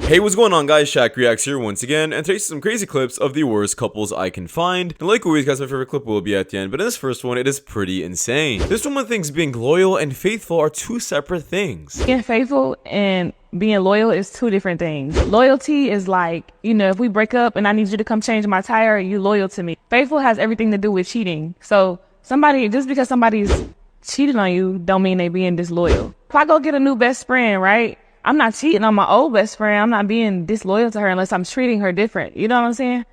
Hey, what's going on, guys? Shak-Reacts here once again, and today's some crazy clips of the worst couples I can find. And like always, guys, my favorite clip will be at the end, but in this first one, it is pretty insane. This woman thinks being loyal and faithful are two separate things. Being faithful and being loyal is two different things. Loyalty is like, you know, if we break up and I need you to come change my tire, you loyal to me. Faithful has everything to do with cheating. So just because somebody's cheating on you, don't mean they being disloyal. If I go get a new best friend, right? I'm not cheating on my old best friend. I'm not being disloyal to her unless I'm treating her different. You know what I'm saying?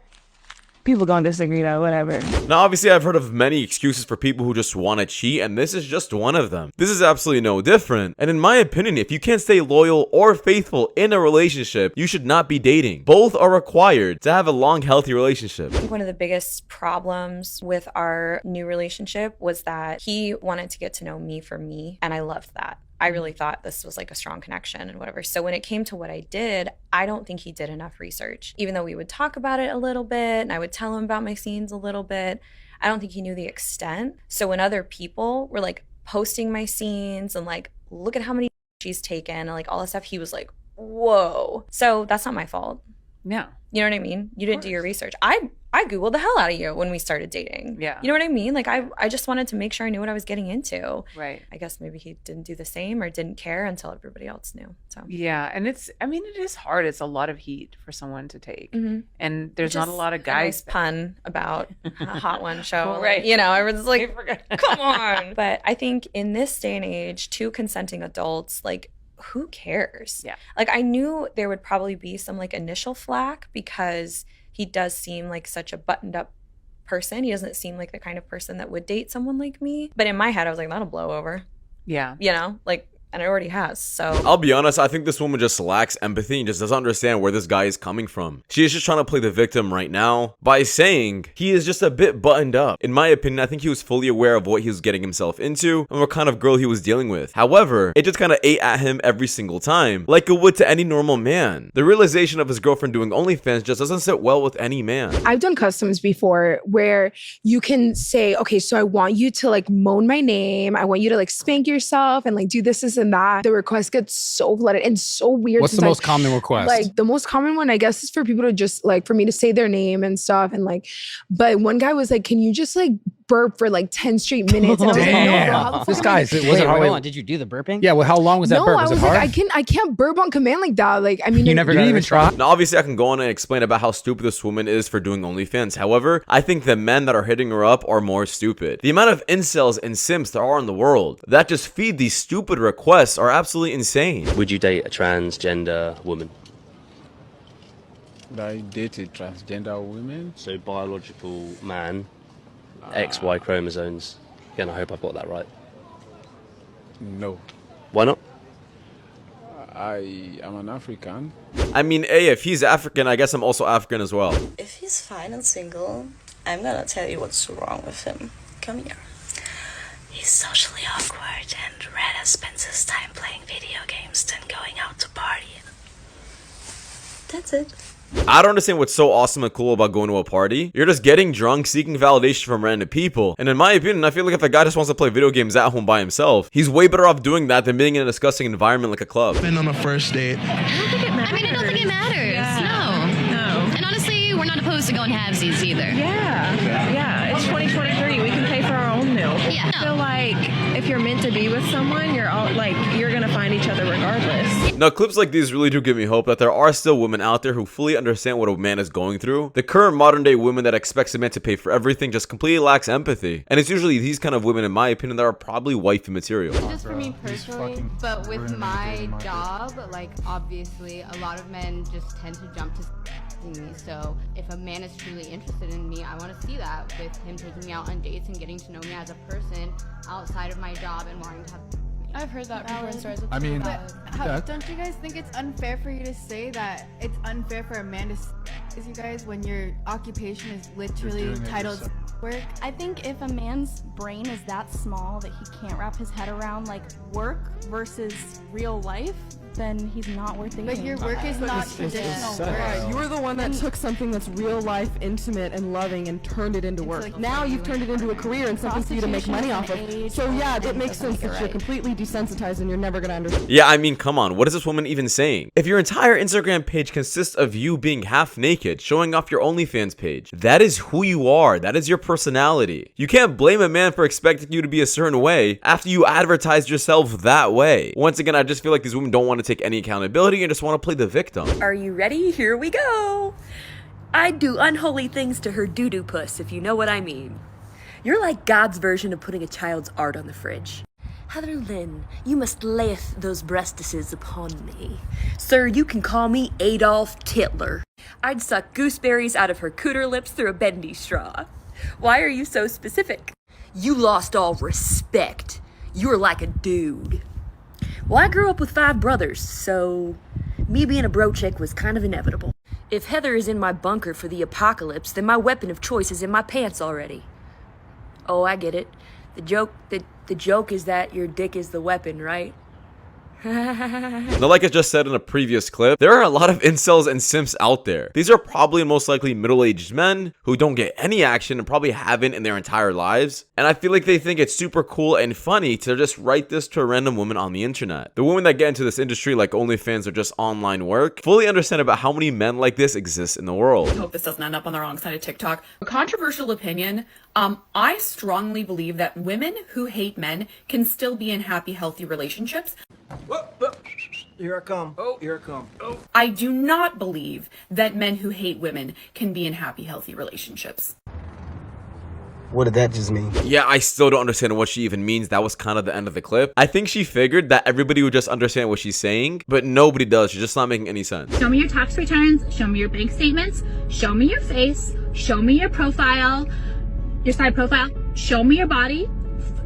People gonna disagree though, whatever. Now, obviously, I've heard of many excuses for people who just want to cheat, and this is just one of them. This is absolutely no different. And in my opinion, if you can't stay loyal or faithful in a relationship, you should not be dating. Both are required to have a long, healthy relationship. I think one of the biggest problems with our new relationship was that he wanted to get to know me for me, and I loved that. I really thought this was like a strong connection and whatever. So when it came to what I did, I don't think he did enough research. Even though we would talk about it a little bit and I would tell him about my scenes a little bit, I don't think he knew the extent. So when other people were like posting my scenes and like, look at how many she's taken and like all this stuff, he was like, whoa. So that's not my fault. No. You know what I mean? You didn't do your research. I Googled the hell out of you when we started dating. Yeah. You know what I mean? Like I just wanted to make sure I knew what I was getting into. Right. I guess maybe he didn't do the same or didn't care until everybody else knew. So yeah, and it is hard. It's a lot of heat for someone to take. Mm-hmm. And there's not a lot of guys. A nice pun about a Hot One show. Right. You know, everyone's like, come on. But I think in this day and age, two consenting adults, like, who cares? Yeah. Like, I knew there would probably be some like initial flack because he does seem like such a buttoned up person. He doesn't seem like the kind of person that would date someone like me. But in my head, I was like, that'll blow over. Yeah. You know, like, and it already has. So I'll be honest, I think this woman just lacks empathy and just doesn't understand where this guy is coming from. She is just trying to play the victim right now by saying he is just a bit buttoned up. In my opinion, I think he was fully aware of what he was getting himself into and what kind of girl he was dealing with. However, it just kind of ate at him every single time, like it would to any normal man. The realization of his girlfriend doing OnlyFans just doesn't sit well with any man. I've done customs before where you can say, okay, so I want you to like moan my name. I want you to like spank yourself and like do this and that. The request gets so flooded and so weird. What's the most common request? Like the most common one, I guess, is for people to just like, for me to say their name and stuff. And like, but one guy was like, can you just like burp for like 10 straight minutes? And I was like, no, bro, how the fuck This am guy, I- was it Wait, hard? hold on. Did you do the burping? Yeah, well, how long was that No, burp? I Was was it hard? like, I can't burp on command like that. Like, I mean, You never it- didn't even try? Now, obviously, I can go on and explain about how stupid this woman is for doing OnlyFans. However, I think the men that are hitting her up are more stupid. The amount of incels and simps there are in the world that just feed these stupid requests are absolutely insane. Would you date a transgender woman? Would I date a transgender woman? So biological man, XY chromosomes. Again, I hope I've got that right. No. Why not? I am an African. I mean, hey, if he's African, I guess I'm also African as well. If he's fine and single, I'm gonna tell you what's wrong with him. Come here. He's socially awkward and rather spends his time playing video games than going out to party. That's it. I don't understand what's so awesome and cool about going to a party. You're just getting drunk, seeking validation from random people. And in my opinion, I feel like if a guy just wants to play video games at home by himself, he's way better off doing that than being in a disgusting environment like a club. Been on a first date. I don't think it matters. No. And honestly, we're not opposed to going halvesies either. Yeah, it's 2023. We can pay for our own meal. Yeah. I feel like if you're meant to be with someone, you're gonna find each other regardless. Now, clips like these really do give me hope that there are still women out there who fully understand what a man is going through. The current modern day women that expects a man to pay for everything just completely lacks empathy. And it's usually these kind of women, in my opinion, that are probably wifey material. Just for me personally, but with my job, like obviously a lot of men just tend to jump to me. So if a man is truly interested in me, I want to see that with him taking me out on dates and getting to know me as a person outside of my job and wanting to have. I've heard that before in stories. I mean, Don't you guys think it's unfair for you to say that it's unfair for a man to s you guys when your occupation is literally titled Work. I think if a man's brain is that small that he can't wrap his head around like work versus real life, then he's not worth thinking. But your work is not traditional work. You're the one that took something that's real life, intimate, and loving and turned it into work. like Now you've turned it into a career and something for you to make money off of. So yeah, it makes sense that you're completely desensitized and you're never gonna understand. Yeah, I mean, come on, what is this woman even saying? If your entire Instagram page consists of you being half naked, showing off your OnlyFans page, that is who you are. That is your personality. You can't blame a man for expecting you to be a certain way after you advertised yourself that way. Once again, I just feel like these women don't want to take any accountability and just want to play the victim. Are you ready? Here we go. I'd do unholy things to her doo-doo puss, if you know what I mean. You're like God's version of putting a child's art on the fridge. Heather Lynn, you must layeth those breastises upon me. Sir, you can call me Adolf Titler. I'd suck gooseberries out of her cooter lips through a bendy straw. Why are you so specific? You lost all respect. You're like a dude. Well, I grew up with 5 brothers, so me being a bro chick was kind of inevitable. If Heather is in my bunker for the apocalypse, then my weapon of choice is in my pants already. Oh, I get it. The joke is that your dick is the weapon, right? Now, like I just said in a previous clip, there are a lot of incels and simps out there. These are probably most likely middle-aged men who don't get any action and probably haven't in their entire lives. And I feel like they think it's super cool and funny to just write this to a random woman on the internet. The women that get into this industry like OnlyFans or just online work fully understand about how many men like this exist in the world. I hope this doesn't end up on the wrong side of TikTok. A controversial opinion. I strongly believe that women who hate men can still be in happy, healthy relationships. Here I come. Oh, here I come. Oh. I do not believe that men who hate women can be in happy, healthy relationships. What did that just mean? Yeah, I still don't understand what she even means. That was kind of the end of the clip. I think she figured that everybody would just understand what she's saying, but nobody does. She's just not making any sense. Show me your tax returns. Show me your bank statements. Show me your face. Show me your profile, your side profile. Show me your body,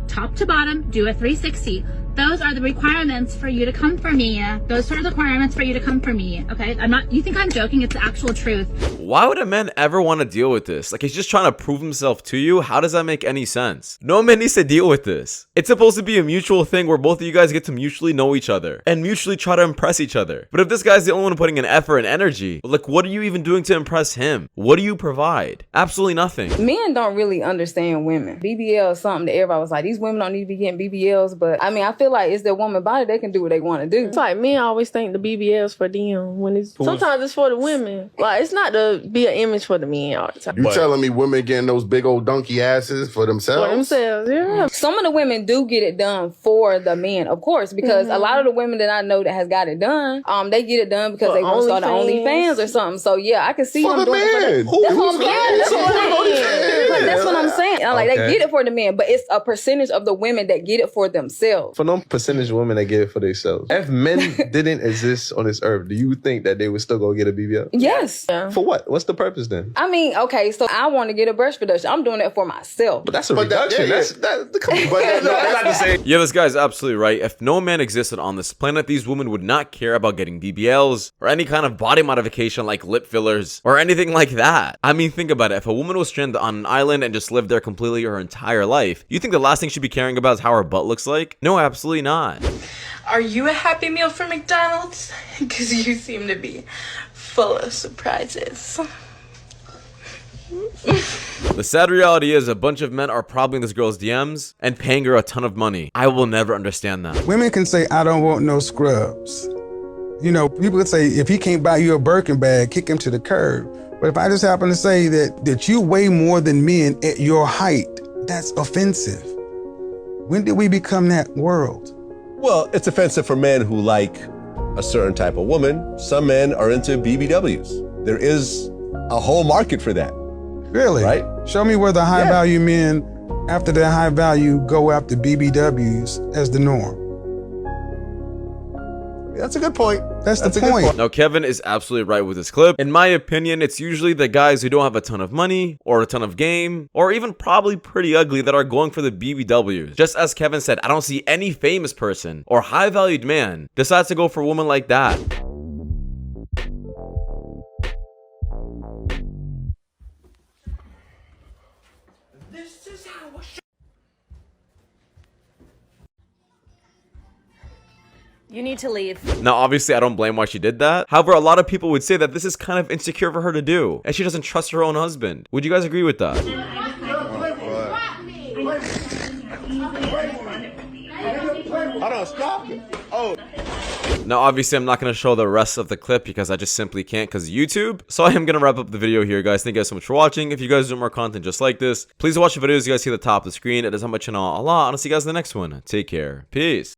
top to bottom. Do a 360. Those are the requirements for you to come for me. Those are the requirements for you to come for me. Okay, you think I'm joking? It's the actual truth. Why would a man ever want to deal with this? Like, he's just trying to prove himself to you? How does that make any sense? No man needs to deal with this. It's supposed to be a mutual thing where both of you guys get to mutually know each other and mutually try to impress each other. But if this guy's the only one putting in effort and energy, like, what are you even doing to impress him? What do you provide? Absolutely nothing. Men don't really understand women. BBL is something that everybody was like, these women don't need to be getting BBLs, but I mean, I feel like it's their woman body, they can do what they want to do. It's like men always think the BBL's for them when it's sometimes it's for the women. Like, it's not to be an image for the men all the time. You telling me women getting those big old donkey asses for themselves? For themselves, yeah. Some of the women do get it done for the men, of course, because a lot of the women that I know that has got it done, they get it done because they want to start an OnlyFans or something. So yeah, I can see them doing it for the men. That's what I'm saying. Like, they get it for the men, but it's a percentage of the women that get it for themselves. For them percentage of women that get it for themselves. If men didn't exist on this earth, do you think that they would still go get a BBL? Yes. For what? What's the purpose then? I mean, okay, so I want to get a breast reduction. I'm doing it for myself. But that's a reduction. That's not the same. Yeah, this guy's absolutely right. If no man existed on this planet, these women would not care about getting BBLs or any kind of body modification like lip fillers or anything like that. I mean, think about it. If a woman was stranded on an island and just lived there completely her entire life, you think the last thing she'd be caring about is how her butt looks like? No, absolutely not. Are you a Happy Meal for McDonald's? Because you seem to be full of surprises. The sad reality is a bunch of men are probably in this girl's DMs and paying her a ton of money. I will never understand that. Women can say, I don't want no scrubs. You know, people could say, if he can't buy you a Birkin bag, kick him to the curb. But if I just happen to say that you weigh more than men at your height, that's offensive. When did we become that world? Well, it's offensive for men who like a certain type of woman. Some men are into BBWs. There is a whole market for that. Really? Right? Show me where the high value men, after their high value, go after BBWs as the norm. That's a good point. That's the point. Now, Kevin is absolutely right with this clip. In my opinion, it's usually the guys who don't have a ton of money or a ton of game or even probably pretty ugly that are going for the BBWs. Just as Kevin said, I don't see any famous person or high valued man decides to go for a woman like that. You need to leave. Now, obviously, I don't blame why she did that. However, a lot of people would say that this is kind of insecure for her to do, and she doesn't trust her own husband. Would you guys agree with that? I don't stop it. Oh. Now, obviously, I'm not going to show the rest of the clip because I just simply can't because YouTube. So I am going to wrap up the video here, guys. Thank you guys so much for watching. If you guys do more content just like this, please watch the videos you guys see at the top of the screen. It does help my channel a lot. I'll see you guys in the next one. Take care. Peace.